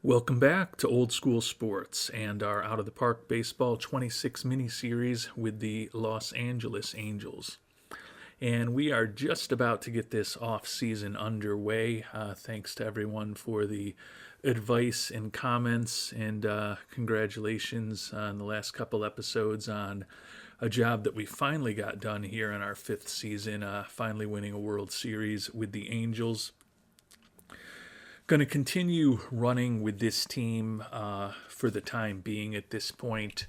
Welcome back to Old School Sports and our Out of the Park Baseball 26 mini series with the Los Angeles Angels. And we are just about to get this off-season underway. Thanks to everyone for the advice and comments, and congratulations on the last couple episodes on a job that we finally got done here in our fifth season, finally winning a World Series with the Angels. Going to continue running with this team for the time being at this point,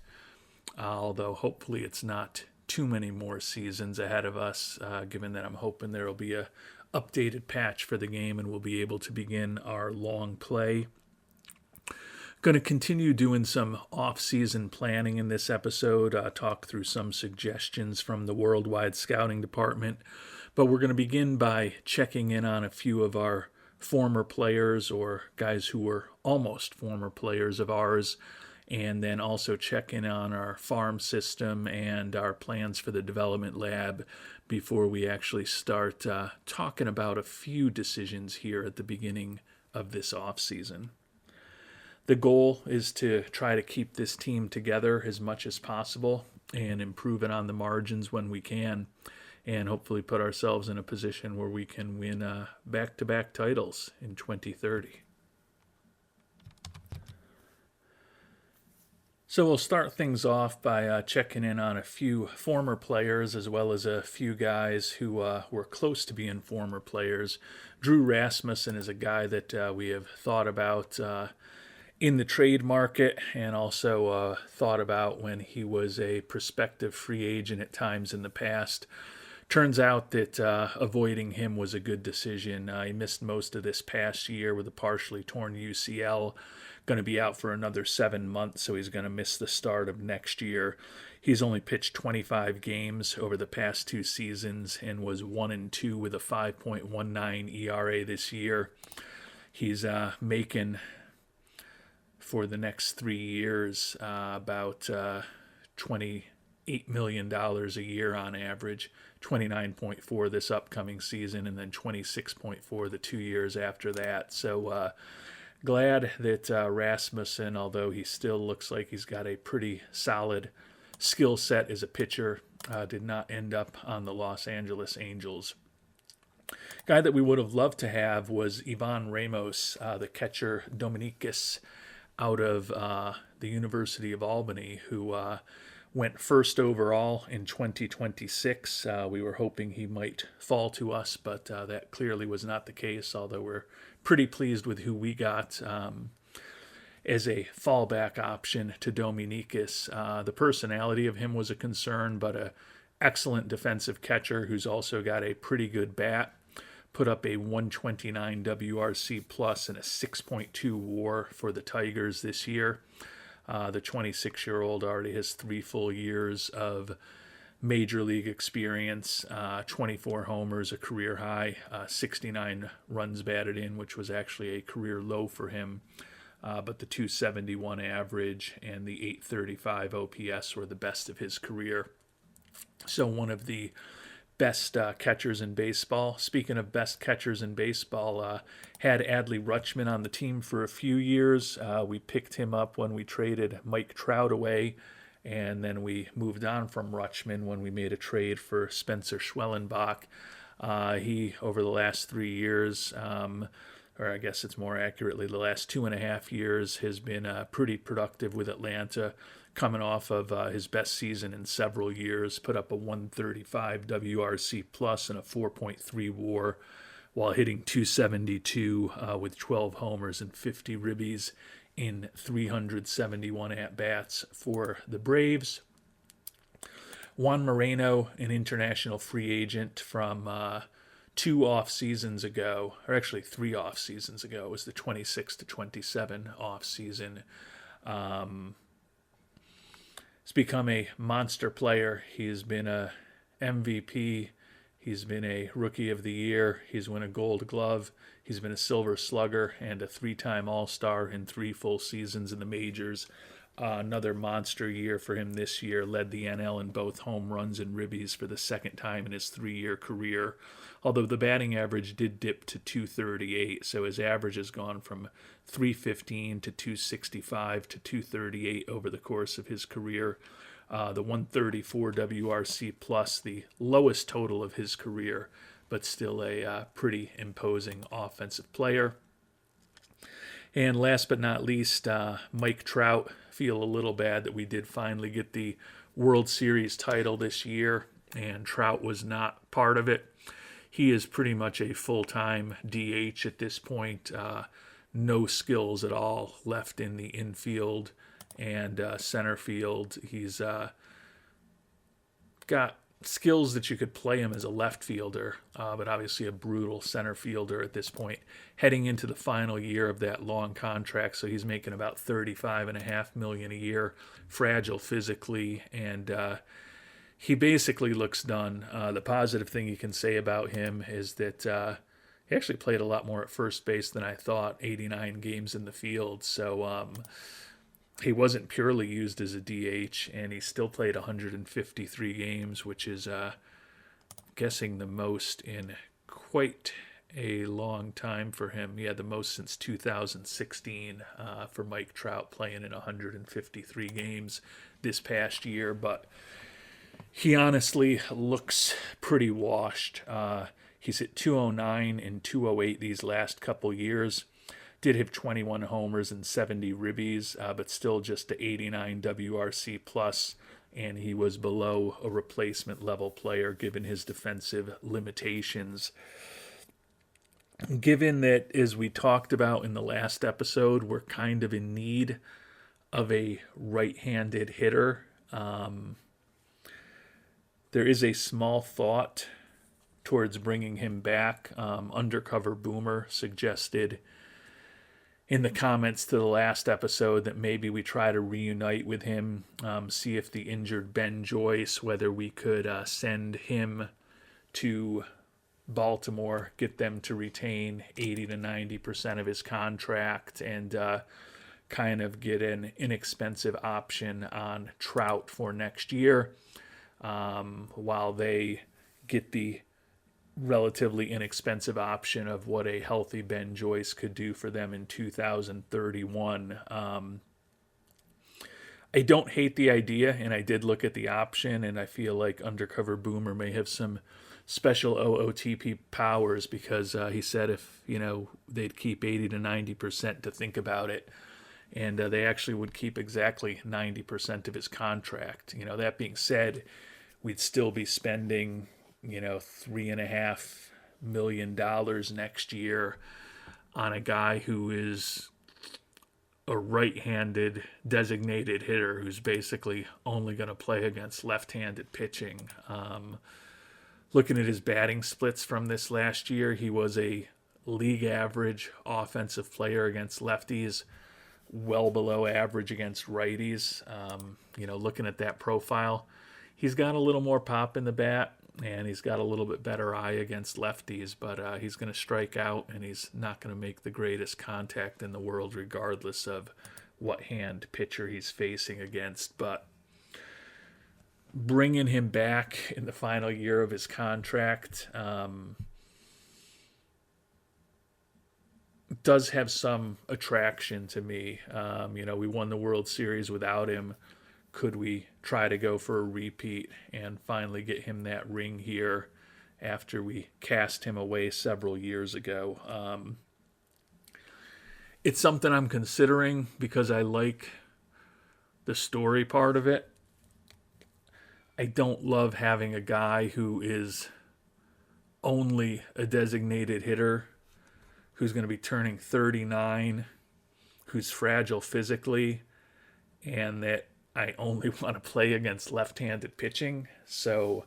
although hopefully it's not too many more seasons ahead of us, given that I'm hoping there will be a updated patch for the game and we'll be able to begin our long play. Going to continue doing some off-season planning in this episode, talk through some suggestions from the Worldwide Scouting Department, but we're going to begin by checking in on a few of our former players or guys who were almost former players of ours, and then also check in on our farm system and our plans for the development lab before we actually start talking about a few decisions here at the beginning of this offseason. The goal is to try to keep this team together as much as possible and improve it on the margins when we can, and hopefully put ourselves in a position where we can win back-to-back titles in 2030. So we'll start things off by checking in on a few former players as well as a few guys who were close to being former players. Drew Rasmussen is a guy that we have thought about in the trade market, and also thought about when he was a prospective free agent at times in the past. Turns out that avoiding him was a good decision. He missed most of this past year with a partially torn UCL. Going to be out for another 7 months, so he's going to miss the start of next year. He's only pitched 25 games over the past 2 seasons and was 1-2 with a 5.19 ERA this year. He's making, for the next 3 years, about $28 million a year on average. 29.4 this upcoming season, and then 26.4 the 2 years after that. So glad that Rasmussen, although he still looks like he's got a pretty solid skill set as a pitcher, did not end up on the Los Angeles Angels. Guy that we would have loved to have was Ivan Ramos, the catcher Dominicus out of the University of Albany, who went first overall in 2026. We were hoping he might fall to us, but that clearly was not the case, although we're pretty pleased with who we got as a fallback option to Dominicus. The personality of him was a concern, but an excellent defensive catcher who's also got a pretty good bat. Put up a 129 WRC plus and a 6.2 WAR for the Tigers this year. The 26-year-old already has 3 full years of major league experience, 24 homers, a career high, 69 runs batted in, which was actually a career low for him. But the 271 average and the 835 OPS were the best of his career. So one of the best catchers in baseball. Speaking of best catchers in baseball, had Adley Rutschman on the team for a few years. We picked him up when we traded Mike Trout away, and then we moved on from Rutschman when we made a trade for Spencer Schwellenbach. He, over the last 3 years, or I guess it's more accurately the last 2.5 years, has been pretty productive with Atlanta, coming off of his best season in several years. Put up a 135 WRC plus and a 4.3 WAR while hitting 272 with 12 homers and 50 ribbies in 371 at-bats for the Braves. Juan Moreno, an international free agent from 2 off seasons ago, or actually 3 off seasons ago. It was the 26 to 27 off season. He's become a monster player. He's been a MVP. He's been a Rookie of the Year. He's won a Gold Glove. He's been a Silver Slugger and a 3-time All-Star in 3 full seasons in the majors. Another monster year for him this year, led the NL in both home runs and ribbies for the second time in his 3-year career. Although the batting average did dip to 238, so his average has gone from 315 to 265 to 238 over the course of his career. The 134 WRC plus, the lowest total of his career, but still a pretty imposing offensive player. And last but not least, Mike Trout. Feel a little bad that we did finally get the World Series title this year, and Trout was not part of it. He is pretty much a full-time DH at this point. No skills at all left in the infield and center field. He's got skills that you could play him as a left fielder, but obviously a brutal center fielder at this point, heading into the final year of that long contract. So he's making about $35.5 million a year, fragile physically, and he basically looks done. The positive thing you can say about him is that he actually played a lot more at first base than I thought, 89 games in the field. So he wasn't purely used as a DH, and he still played 153 games, which is guessing the most in quite a long time for him. He had the most since 2016 for Mike Trout, playing in 153 games this past year, but he honestly looks pretty washed. He's hit 209 and 208 these last couple years. Did have 21 homers and 70 ribbies, but still just the 89 WRC plus, and he was below a replacement level player given his defensive limitations. Given that, as we talked about in the last episode, we're kind of in need of a right-handed hitter, there is a small thought towards bringing him back. Undercover Boomer suggested in the comments to the last episode that maybe we try to reunite with him, see if the injured Ben Joyce, whether we could send him to Baltimore, get them to retain 80 to 90% of his contract, and kind of get an inexpensive option on Trout for next year, while they get the relatively inexpensive option of what a healthy Ben Joyce could do for them in 2031. I don't hate the idea, and I did look at the option, and I feel like Undercover Boomer may have some special OOTP powers, because he said if they'd keep 80 to 90% to think about it, and they actually would keep exactly 90% of his contract. That being said, we'd still be spending $3.5 million next year on a guy who is a right-handed designated hitter who's basically only going to play against left-handed pitching. Looking at his batting splits from this last year, he was a league average offensive player against lefties, well below average against righties. Looking at that profile, he's got a little more pop in the bat, and he's got a little bit better eye against lefties, but he's going to strike out, and he's not going to make the greatest contact in the world regardless of what hand pitcher he's facing against. But bringing him back in the final year of his contract does have some attraction to me. We won the World Series without him. Could we try to go for a repeat and finally get him that ring here after we cast him away several years ago? It's something I'm considering because I like the story part of it. I don't love having a guy who is only a designated hitter, who's going to be turning 39, who's fragile physically, and that I only want to play against left-handed pitching. So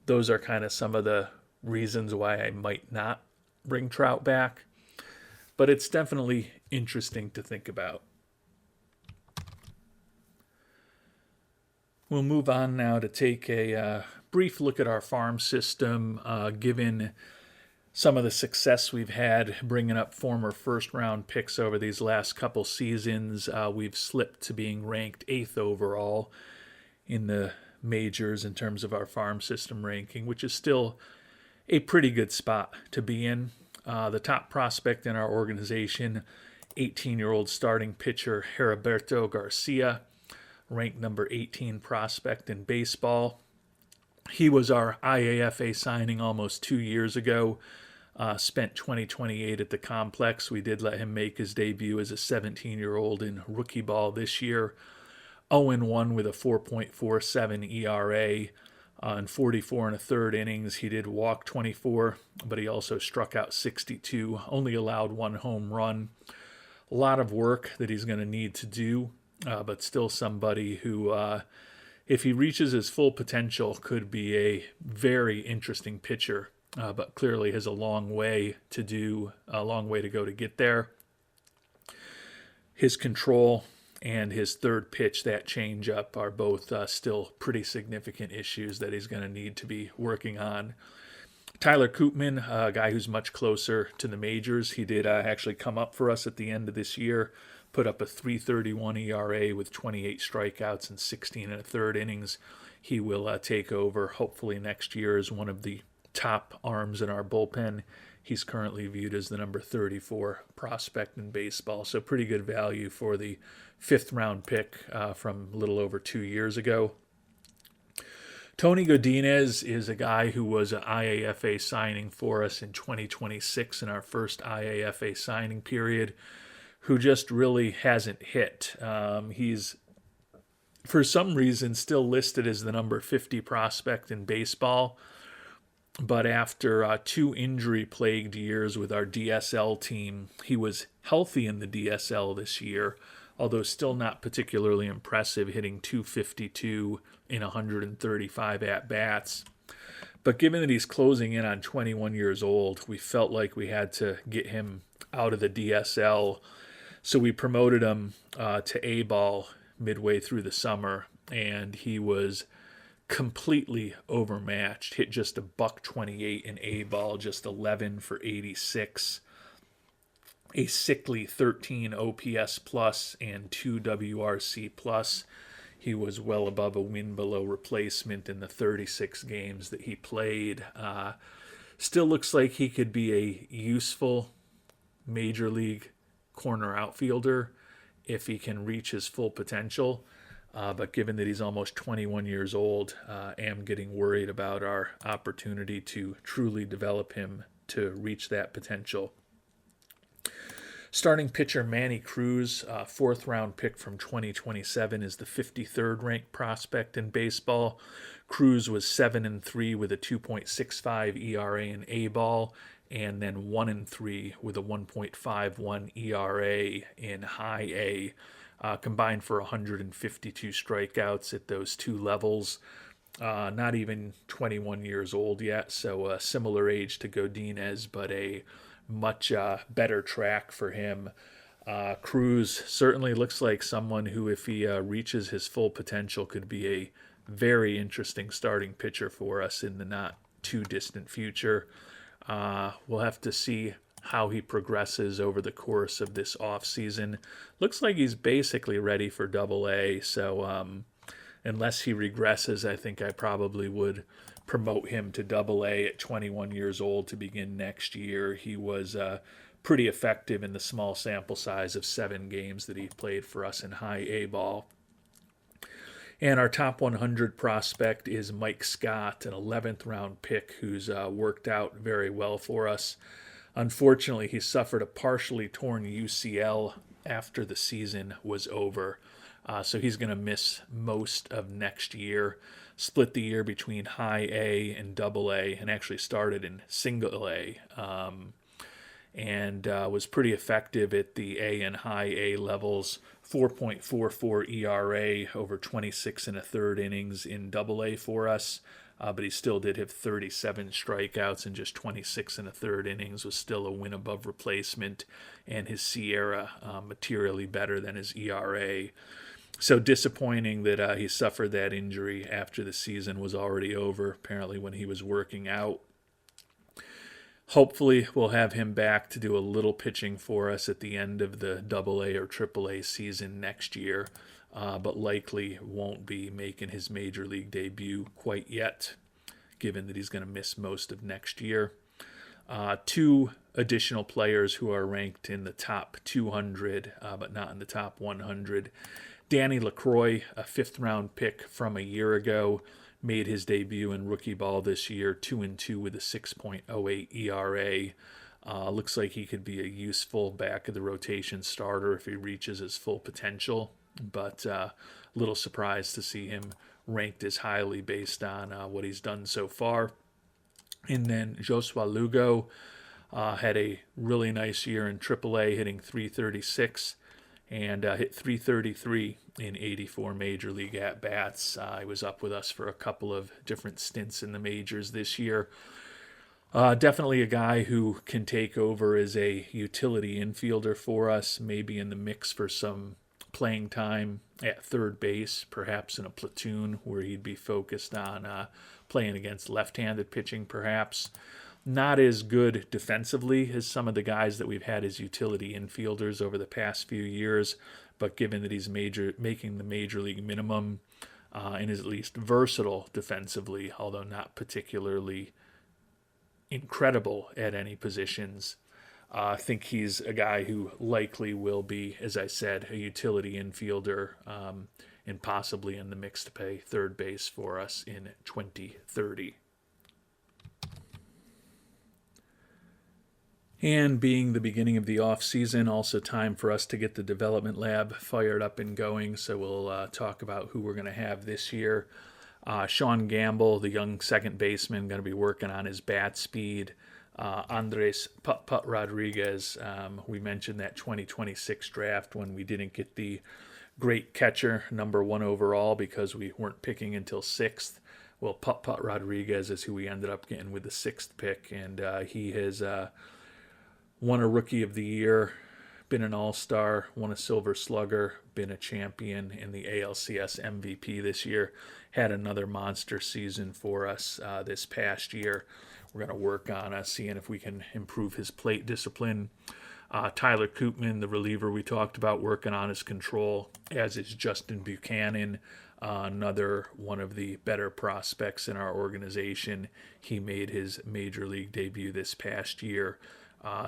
those are kind of some of the reasons why I might not bring Trout back. But it's definitely interesting to think about. We'll move on now to take a brief look at our farm system, given some of the success we've had bringing up former first-round picks over these last couple seasons. We've slipped to being ranked 8th overall in the majors in terms of our farm system ranking, which is still a pretty good spot to be in. The top prospect in our organization, 18-year-old starting pitcher Heriberto Garcia, ranked number 18 prospect in baseball. He was our IAFA signing almost 2 years ago. Spent 2028 at the complex. We did let him make his debut as a 17-year-old in rookie ball this year. 0-1 with a 4.47 ERA. In 44 and a third innings, he did walk 24, but he also struck out 62, only allowed 1 home run. A lot of work that he's going to need to do, but still somebody who, if he reaches his full potential, could be a very interesting pitcher, but clearly has a long way to go to get there. His control and his third pitch, that changeup, are both still pretty significant issues that he's going to need to be working on. Tyler Koopman, a guy who's much closer to the majors. He did actually come up for us at the end of this year, put up a 3.31 ERA with 28 strikeouts and 16 and a third innings. He will take over hopefully next year as one of the top arms in our bullpen. He's currently viewed as the number 34 prospect in baseball, so pretty good value for the 5th round pick from a little over 2 years ago. Tony Godinez is a guy who was an IAFA signing for us in 2026 in our first IAFA signing period, who just really hasn't hit. He's, for some reason, still listed as the number 50 prospect in baseball. But after 2 injury-plagued years with our DSL team, he was healthy in the DSL this year, although still not particularly impressive, hitting .252 in 135 at-bats. But given that he's closing in on 21 years old, we felt like we had to get him out of the DSL. So we promoted him to A-ball midway through the summer, and he was completely overmatched. Hit just a .128 in A-ball, just 11 for 86, a sickly 13 OPS plus and 2 WRC plus. He was well above a win below replacement in the 36 games that he played. Still looks like he could be a useful major league corner outfielder if he can reach his full potential. But given that he's almost 21 years old, I am getting worried about our opportunity to truly develop him to reach that potential. Starting pitcher Manny Cruz, 4th round pick from 2027, is the 53rd ranked prospect in baseball. Cruz was 7-3 with a 2.65 ERA in A-ball, and then 1-3 with a 1.51 ERA in high A. Combined for 152 strikeouts at those 2 levels. Not even 21 years old yet, so a similar age to Godinez, but a much better track for him. Cruz certainly looks like someone who, if he reaches his full potential, could be a very interesting starting pitcher for us in the not too distant future. We'll have to see how he progresses over the course of this offseason. Looks like he's basically ready for Double-A, so unless he regresses, I think I probably would promote him to Double-A at 21 years old to begin next year. He was pretty effective in the small sample size of 7 games that he played for us in high A-ball. And our top 100 prospect is Mike Scott, an 11th round pick who's worked out very well for us. Unfortunately, he suffered a partially torn UCL after the season was over, so he's going to miss most of next year. Split the year between high A and Double-A, and actually started in single A, and was pretty effective at the A and high A levels. 4.44 ERA over 26 and a third innings in Double-A for us. But he still did have 37 strikeouts in just 26 and a third innings, was still a win above replacement, and his SIERA materially better than his ERA. So disappointing that he suffered that injury after the season was already over, apparently when he was working out. Hopefully, we'll have him back to do a little pitching for us at the end of the AA or AAA season next year, but likely won't be making his major league debut quite yet, given that he's going to miss most of next year. Two additional players who are ranked in the top 200, but not in the top 100. Danny LaCroix, a fifth-round pick from a year ago, made his debut in rookie ball this year, 2-2 with a 6.08 ERA. Looks like he could be a useful back of the rotation starter if he reaches his full potential, but a little surprised to see him ranked as highly based on what he's done so far. And then Joshua Lugo had a really nice year in AAA, hitting .336 and hit .333 in 84 major league at-bats. He was up with us for a couple of different stints in the majors this year. Definitely a guy who can take over as a utility infielder for us, maybe in the mix for some playing time at third base, perhaps in a platoon where he'd be focused on playing against left-handed pitching perhaps. Not as good defensively as some of the guys that we've had as utility infielders over the past few years, but given that he's making the major league minimum and is at least versatile defensively, although not particularly incredible at any positions, I think he's a guy who likely will be, as I said, a utility infielder and possibly in the mix to play third base for us in 2030. And being the beginning of the offseason, also time for us to get the development lab fired up and going. So we'll talk about who we're going to have this year. Sean Gamble, the young second baseman, going to be working on his bat speed. Andres Putt Rodriguez, we mentioned that 2026 draft when we didn't get the great catcher, number 1 overall, because we weren't picking until 6th. Well, Putt Rodriguez is who we ended up getting with the 6th pick, and he has won a Rookie of the Year, been an All-Star, won a Silver Slugger, been a champion in the ALCS MVP this year, had another monster season for us this past year. We're going to work on seeing if we can improve his plate discipline. Tyler Koopman, the reliever we talked about, working on his control, as is Justin Buchanan, another one of the better prospects in our organization. He made his major league debut this past year.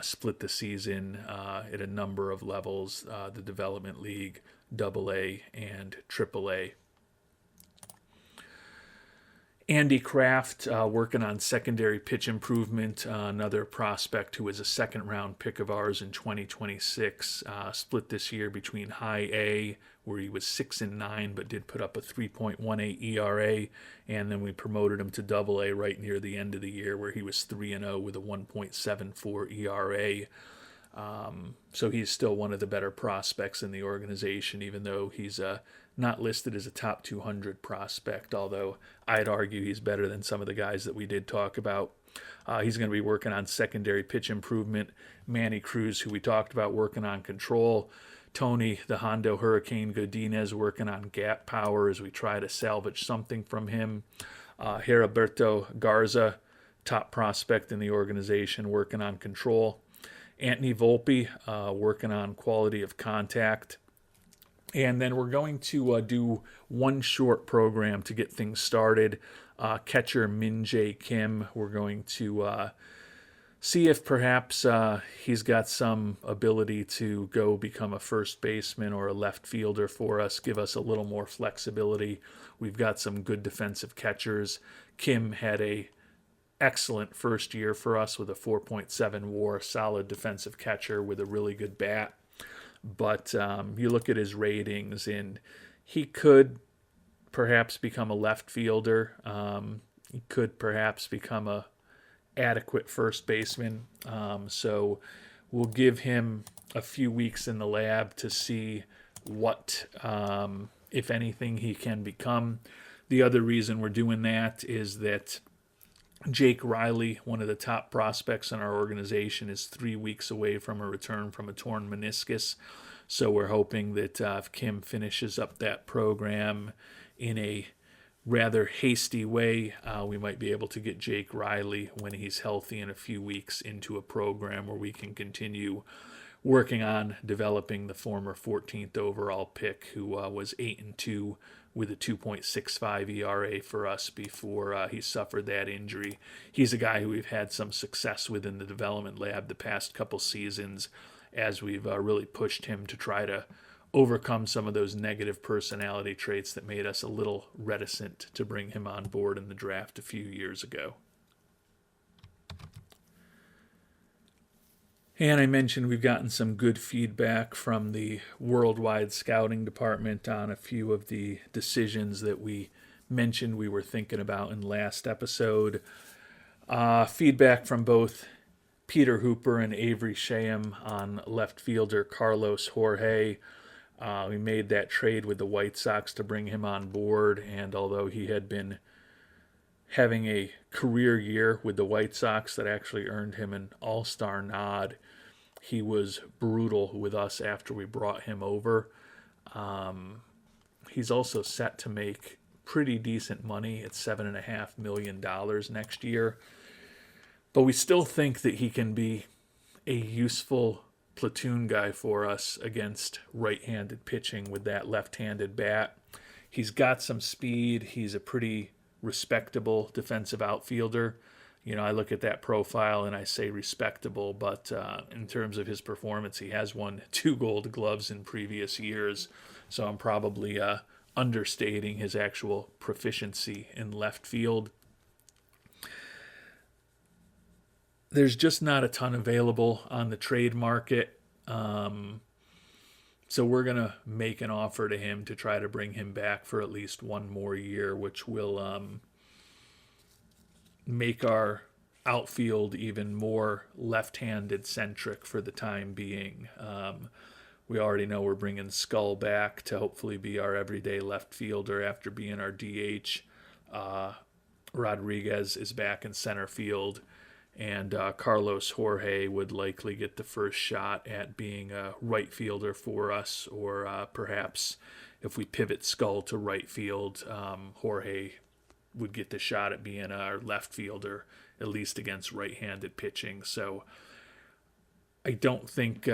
Split the season at a number of levels, the Development League, AA, and AAA. Andy Kraft working on secondary pitch improvement, another prospect who was a second-round pick of ours in 2026. Split this year between high A, where he was 6-9, but did put up a 3.18 ERA, and then we promoted him to AA right near the end of the year, where he was 3-0 with a 1.74 ERA. So he's still one of the better prospects in the organization, even though he's not listed as a top 200 prospect, although I'd argue he's better than some of the guys that we did talk about. He's going to be working on secondary pitch improvement. Manny Cruz, who we talked about, working on control. Tony, the Hondo Hurricane Godinez, working on gap power as we try to salvage something from him. Heriberto Garza, top prospect in the organization, working on control. Anthony Volpe, working on quality of contact. And then we're going to do one short program to get things started. Catcher Min Jae Kim, we're going to see if perhaps he's got some ability to go become a first baseman or a left fielder for us, give us a little more flexibility. We've got some good defensive catchers. Kim had a excellent first year for us with a 4.7 WAR, solid defensive catcher with a really good bat. But you look at his ratings, and he could perhaps become a left fielder. He could perhaps become a adequate first baseman. So we'll give him a few weeks in the lab to see what, if anything, he can become. The other reason we're doing that is that Jake Riley, one of the top prospects in our organization, is 3 weeks away from a return from a torn meniscus. So we're hoping that if Kim finishes up that program in a rather hasty way, we might be able to get Jake Riley when he's healthy in a few weeks into a program where we can continue working on developing the former 14th overall pick who was 8-2 with a 2.65 ERA for us before he suffered that injury. He's a guy who we've had some success with in the development lab the past couple seasons as we've really pushed him to try to overcome some of those negative personality traits that made us a little reticent to bring him on board in the draft a few years ago. And I mentioned we've gotten some good feedback from the worldwide scouting department on a few of the decisions that we mentioned we were thinking about in last episode. Feedback from both Peter Hooper and Avery Shaham on left fielder Carlos Jorge. We made that trade with the White Sox to bring him on board, and although he had been having a career year with the White Sox that actually earned him an all-star nod, he was brutal with us after we brought him over. He's also set to make pretty decent money at $7.5 million next year. But we still think that he can be a useful platoon guy for us against right-handed pitching with that left-handed bat. He's got some speed. He's a pretty respectable defensive outfielder. You know, I look at that profile and I say respectable, but in terms of his performance, he has won 2 Gold Gloves in previous years, so I'm probably understating his actual proficiency in left field. There's just not a ton available on the trade market, so we're going to make an offer to him to try to bring him back for at least one more year, which will make our outfield even more left-handed centric for the time being. We already know we're bringing Skull back to hopefully be our everyday left fielder after being our DH. Rodriguez is back in center field, and Carlos Jorge would likely get the first shot at being a right fielder for us, or perhaps if we pivot Skull to right field, Jorge would get the shot at being our left fielder, at least against right-handed pitching. So I don't think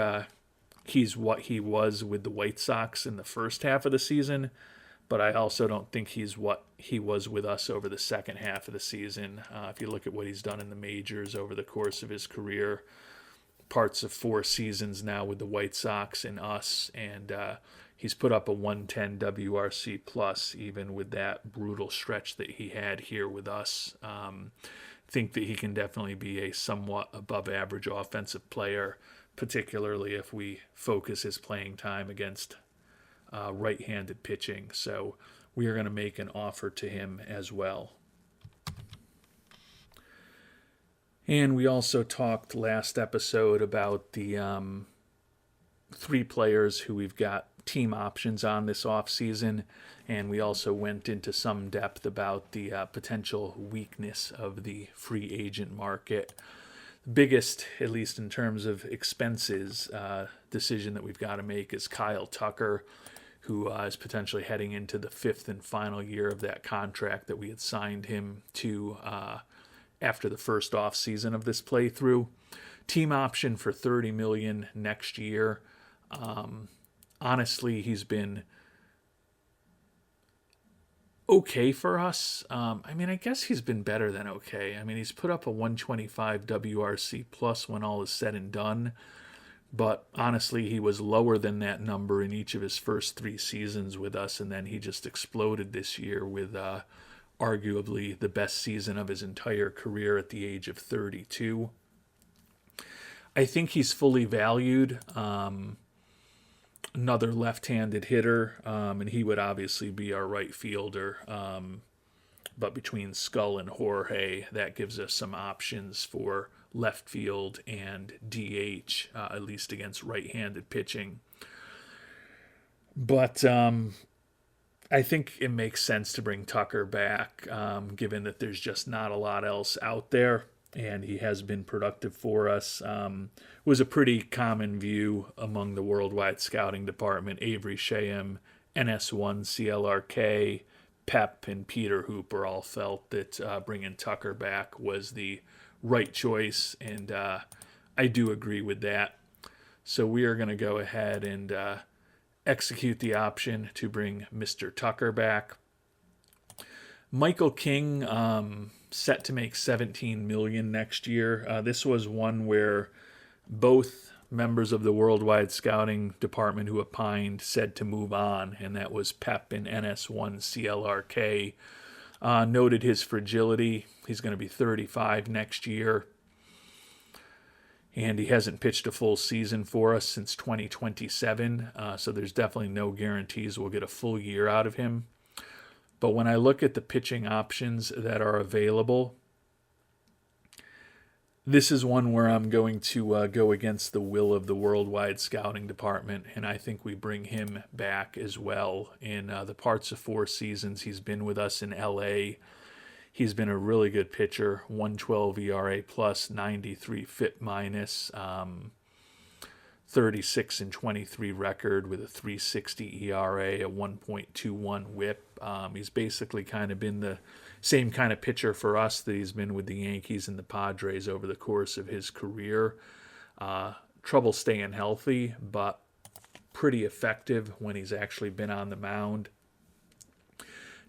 he's what he was with the White Sox in the first half of the season, but I also don't think he's what he was with us over the second half of the season. If you look at what he's done in the majors over the course of his career, parts of 4 seasons now with the White Sox and us, and he's put up a 110 WRC plus even with that brutal stretch that he had here with us. Think that he can definitely be a somewhat above average offensive player, particularly if we focus his playing time against right-handed pitching. So we are going to make an offer to him as well. And we also talked last episode about the 3 players who we've got team options on this offseason, and we also went into some depth about the potential weakness of the free agent market. The biggest, at least in terms of expenses, decision that we've got to make is Kyle Tucker, who is potentially heading into the 5th and final year of that contract that we had signed him to after the first offseason of this playthrough. Team option for $30 million next year. Honestly, he's been okay for us. I guess he's been better than okay. He's put up a 125 WRC plus when all is said and done, but honestly, he was lower than that number in each of his first 3 seasons with us, and then he just exploded this year with arguably the best season of his entire career at the age of 32. I think he's fully valued. Another left-handed hitter, and he would obviously be our right fielder. But between Skull and Jorge, that gives us some options for left field and DH, at least against right-handed pitching. But I think it makes sense to bring Tucker back, given that there's just not a lot else out there, and he has been productive for us. Was a pretty common view among the worldwide scouting department. Avery Shaham, NS1 CLRK, Pep and Peter Hooper all felt that bringing Tucker back was the right choice, and I do agree with that. So we are going to go ahead and execute the option to bring Mr. Tucker back. Michael King, set to make $17 million next year. This was one where both members of the Worldwide Scouting Department who opined said to move on, and that was Pep and NS1 CLRK. Noted his fragility. He's going to be 35 next year, and he hasn't pitched a full season for us since 2027, so there's definitely no guarantees we'll get a full year out of him. But when I look at the pitching options that are available, this is one where I'm going to go against the will of the Worldwide Scouting Department, and I think we bring him back as well. In the parts of 4 seasons he's been with us in LA, he's been a really good pitcher, 112 ERA plus, 93 FIP minus, 36 and 23 record with a 360 ERA, a 1.21 whip. He's basically kind of been the same kind of pitcher for us that he's been with the Yankees and the Padres over the course of his career. Trouble staying healthy, but pretty effective when he's actually been on the mound.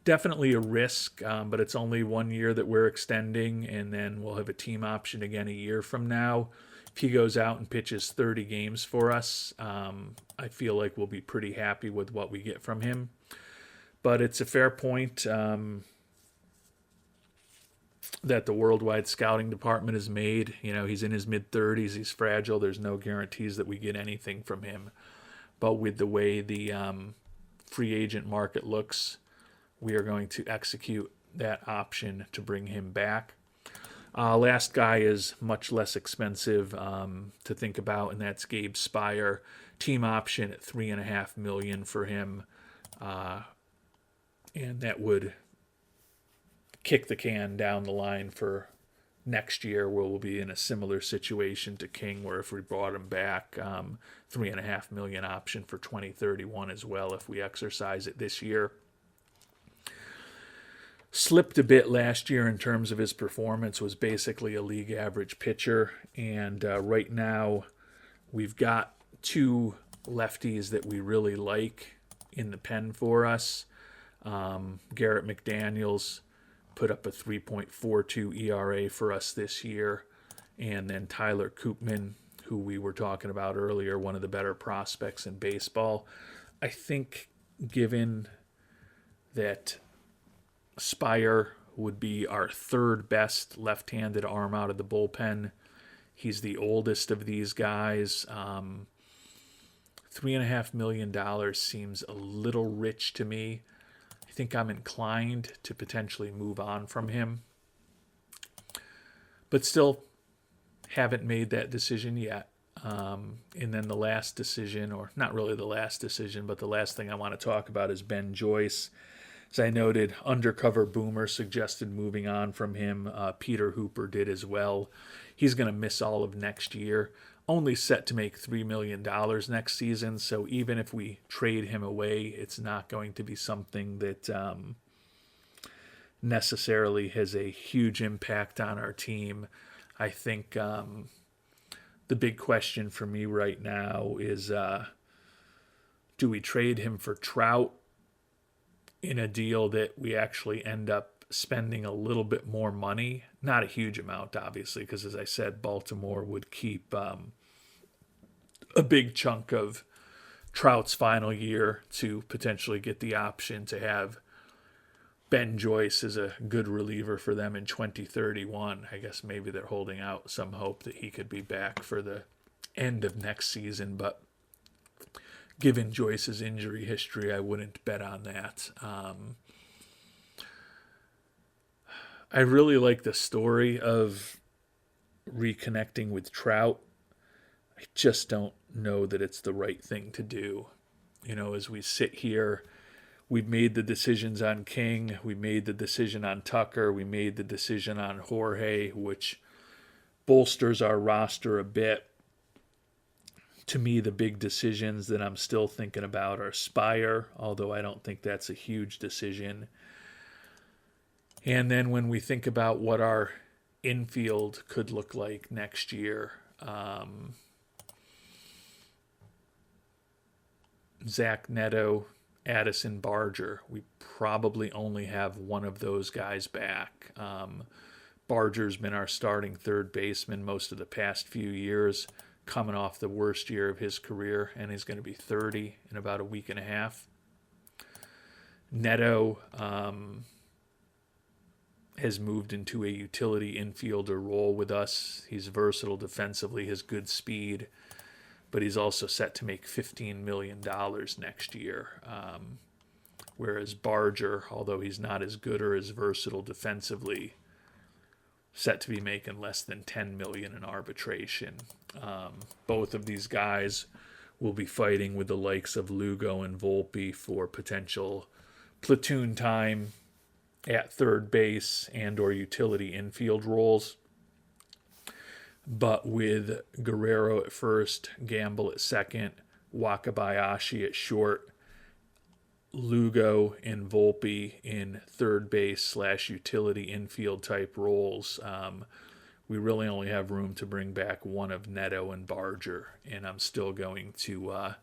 Definitely a risk, but it's only 1 year that we're extending, and then we'll have a team option again a year from now. If he goes out and pitches 30 games for us, I feel like we'll be pretty happy with what we get from him. But it's a fair point that the Worldwide Scouting Department has made. You know, he's in his mid-30s. He's fragile. There's no guarantees that we get anything from him. But with the way the free agent market looks, we are going to execute that option to bring him back. Last guy is much less expensive to think about, and that's Gabe Spire. Team option at $3.5 million for him, and that would kick the can down the line for next year, where we'll be in a similar situation to King, where if we brought him back, $3.5 million option for 2031 as well if we exercise it this year. Slipped a bit last year in terms of his performance, was basically a league average pitcher, and right now we've got 2 lefties that we really like in the pen for us. Garrett McDaniels put up a 3.42 ERA for us this year, and then Tyler Koopman, who we were talking about earlier, one of the better prospects in baseball. I think given that Spire would be our 3rd best left-handed arm out of the bullpen, he's the oldest of these guys. $3.5 million seems a little rich to me. I think I'm inclined to potentially move on from him, but still haven't made that decision yet. And then the last decision, or not really the last decision, but the last thing I want to talk about is Ben Joyce. As I noted, Undercover Boomer suggested moving on from him. Peter Hooper did as well. He's going to miss all of next year. Only set to make $3 million next season, so even if we trade him away, it's not going to be something that necessarily has a huge impact on our team. I think the big question for me right now is, do we trade him for Trout in a deal that we actually end up spending a little bit more money? Not a huge amount, obviously, because as I said, Baltimore would keep a big chunk of Trout's final year to potentially get the option to have Ben Joyce as a good reliever for them in 2031. I guess maybe they're holding out some hope that he could be back for the end of next season, but given Joyce's injury history, I wouldn't bet on that. I really like the story of reconnecting with Trout. I just don't know that it's the right thing to do. You know, as we sit here, we've made the decisions on King, we made the decision on Tucker, we made the decision on Jorge, which bolsters our roster a bit. To me, the big decisions that I'm still thinking about are Spire, although I don't think that's a huge decision. And then when we think about what our infield could look like next year, Zach Neto, Addison Barger, we probably only have one of those guys back. Barger's been our starting third baseman most of the past few years, coming off the worst year of his career, and he's going to be 30 in about a week and a half. Neto has moved into a utility infielder role with us. He's versatile defensively, has good speed, but he's also set to make $15 million next year. Whereas Barger, although he's not as good or as versatile defensively, set to be making less than $10 million in arbitration. Both of these guys will be fighting with the likes of Lugo and Volpe for potential platoon time at third base and or utility infield roles. But with Guerrero at first, Gamble at second, Wakabayashi at short, Lugo and Volpe in third base / utility infield type roles, we really only have room to bring back one of Neto and Barger, and I'm still going to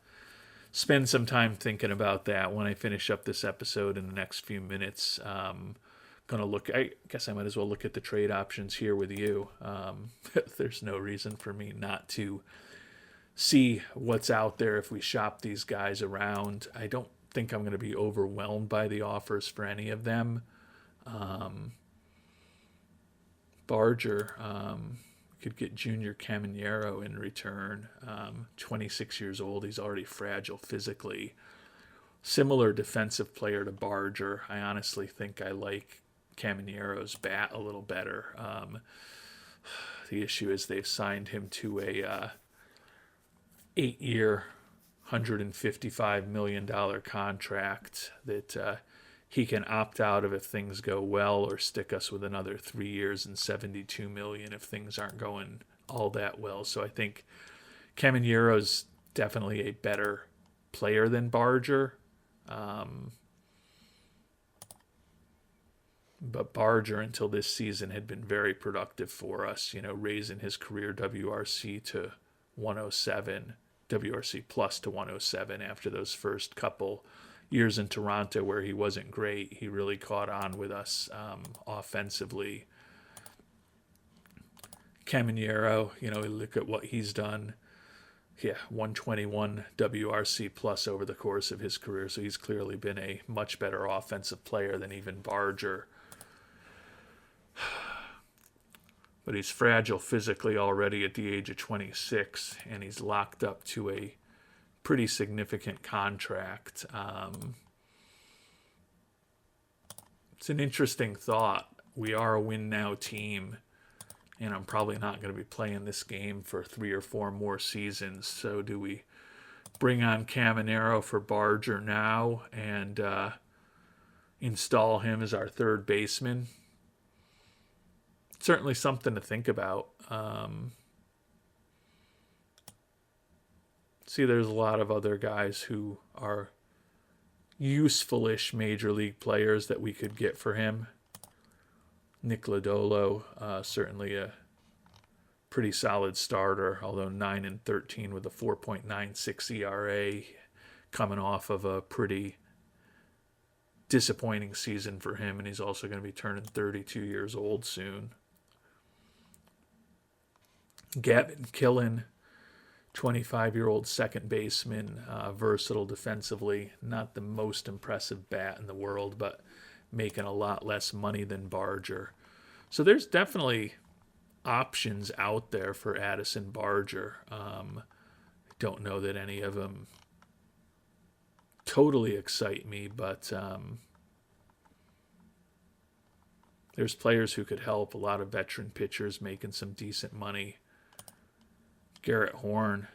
spend some time thinking about that when I finish up this episode in the next few minutes. Gonna look. I guess I might as well look at the trade options here with you. There's no reason for me not to see what's out there if we shop these guys around. I don't think I'm going to be overwhelmed by the offers for any of them. Barger could get Junior Caminero in return. 26 years old. He's already fragile physically. Similar defensive player to Barger. I honestly think I like Caminero's bat a little better. The issue is they've signed him to a 8-year, $155 million contract that he can opt out of if things go well, or stick us with another 3 years and $72 million if things aren't going all that well. So I think Caminero's definitely a better player than Barger. But Barger, until this season, had been very productive for us, raising his career WRC to 107, WRC plus to 107 after those first couple years in Toronto where he wasn't great. He really caught on with us offensively. Caminero, look at what he's done. Yeah, 121 WRC plus over the course of his career, so he's clearly been a much better offensive player than even Barger. But he's fragile physically already at the age of 26, and he's locked up to a pretty significant contract. It's an interesting thought. We are a win-now team, and I'm probably not going to be playing this game for 3 or 4 more seasons. So do we bring on Caminero for Barger now and install him as our third baseman? Certainly something to think about. See, there's a lot of other guys who are useful-ish major league players that we could get for him. Nick Lodolo, certainly a pretty solid starter, although 9-13 with a 4.96 ERA, coming off of a pretty disappointing season for him, and he's also going to be turning 32 years old soon. Gavin Killen, 25-year-old second baseman, versatile defensively, not the most impressive bat in the world, but making a lot less money than Barger. So there's definitely options out there for Addison Barger. Don't know that any of them totally excite me, but there's players who could help. A lot of veteran pitchers making some decent money. Garrett Horn,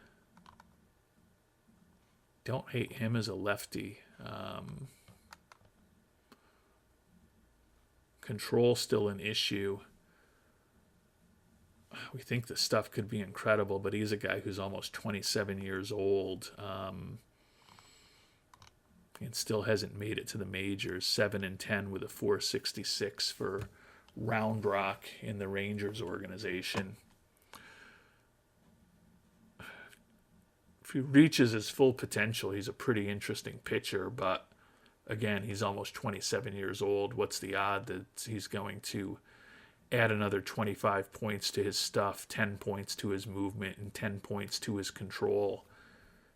don't hate him as a lefty. Control still an issue. We think the stuff could be incredible, but he's a guy who's almost 27 years old. and still hasn't made it to the majors. 7-10 with a 4.66 for Round Rock in the Rangers organization. If he reaches his full potential, he's a pretty interesting pitcher, but again, he's almost 27 years old. What's the odd that he's going to add another 25 points to his stuff, 10 points to his movement, and 10 points to his control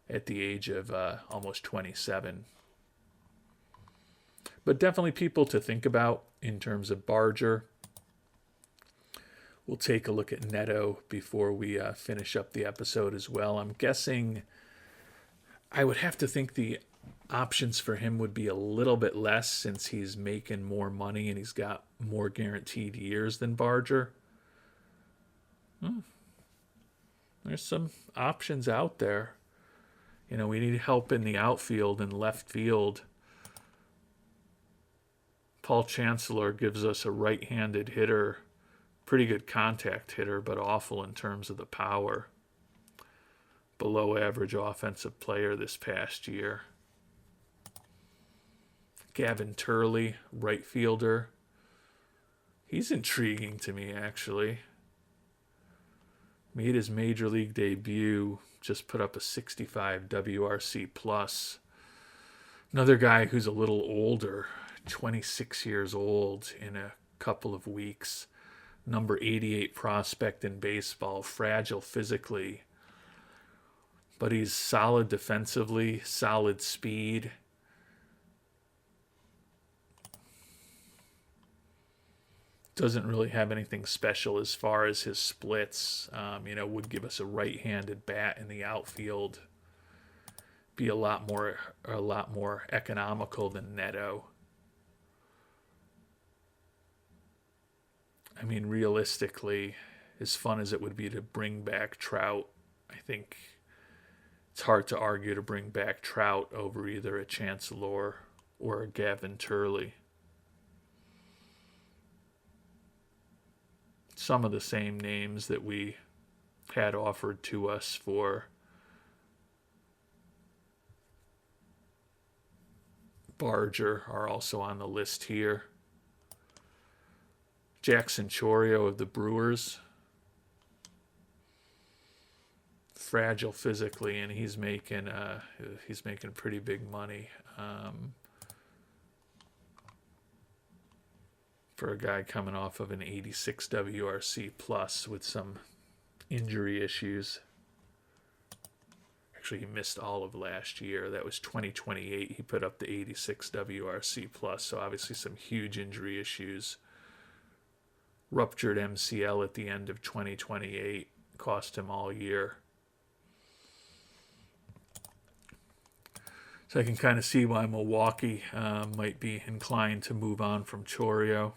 at the age of almost 27? But definitely people to think about in terms of Barger. We'll take a look at Neto before we finish up the episode as well. I'm guessing I would have to think the options for him would be a little bit less since he's making more money and he's got more guaranteed years than Barger. There's some options out there. You know, we need help in the outfield and left field. Paul Chancellor gives us a right-handed hitter, pretty good contact hitter, but awful in terms of the power. Below average offensive player this past year. Gavin Turley, right fielder. He's intriguing to me, actually. Made his major league debut, just put up a 65 WRC plus. Another guy who's a little older, 26 years old in a couple of weeks. Number 88 prospect in baseball, fragile physically. But he's solid defensively, solid speed. Doesn't really have anything special as far as his splits. Would give us a right-handed bat in the outfield. Be a lot more economical than Neto. I mean, realistically, as fun as it would be to bring back Trout, I think it's hard to argue to bring back Trout over either a Chancellor or a Gavin Turley. Some of the same names that we had offered to us for Barger are also on the list here. Jackson Chourio of the Brewers. Fragile physically, and he's making pretty big money for a guy coming off of an 86 WRC plus with some injury issues. Actually, he missed all of last year. That was 2028. He put up the 86 WRC plus, so obviously some huge injury issues. Ruptured MCL at the end of 2028, cost him all year. So I can kind of see why Milwaukee might be inclined to move on from Chourio.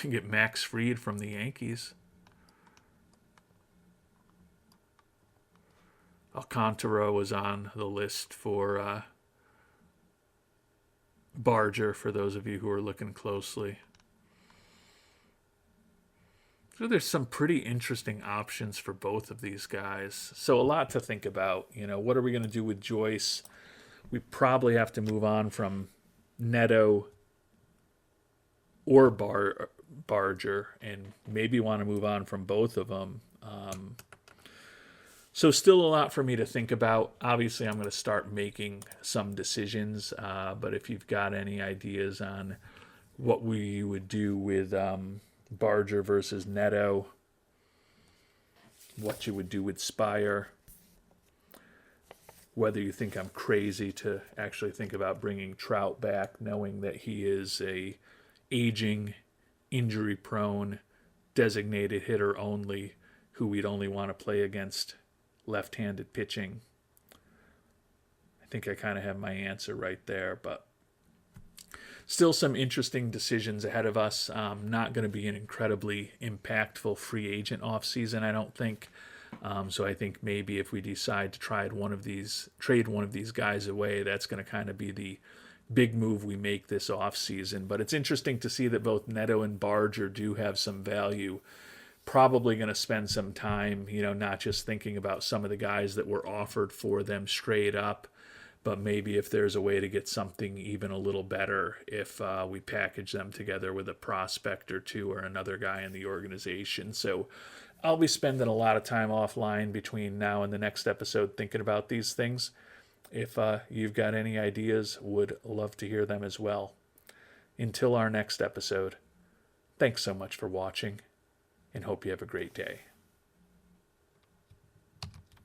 Get Max Fried from the Yankees. Alcantara was on the list for Barger, for those of you who are looking closely. So there's some pretty interesting options for both of these guys. So a lot to think about. What are we going to do with Joyce? We probably have to move on from Neto or Barger, and maybe want to move on from both of them. So still a lot for me to think about. Obviously, I'm going to start making some decisions, but if you've got any ideas on what we would do with Barger versus Neto, what you would do with Spire, whether you think I'm crazy to actually think about bringing Trout back, knowing that he is a aging, injury-prone, designated hitter only, who we'd only want to play against left-handed pitching. I think I kind of have my answer right there, but still some interesting decisions ahead of us. Not going to be an incredibly impactful free agent offseason, I don't think. So I think maybe if we decide to trade one of these guys away, that's going to kind of be the big move we make this offseason. But it's interesting to see that both Neto and Barger do have some value. Probably going to spend some time, not just thinking about some of the guys that were offered for them straight up, but maybe if there's a way to get something even a little better, if we package them together with a prospect or two or another guy in the organization. So I'll be spending a lot of time offline between now and the next episode thinking about these things. If you've got any ideas, would love to hear them as well. Until our next episode, thanks so much for watching, and hope you have a great day.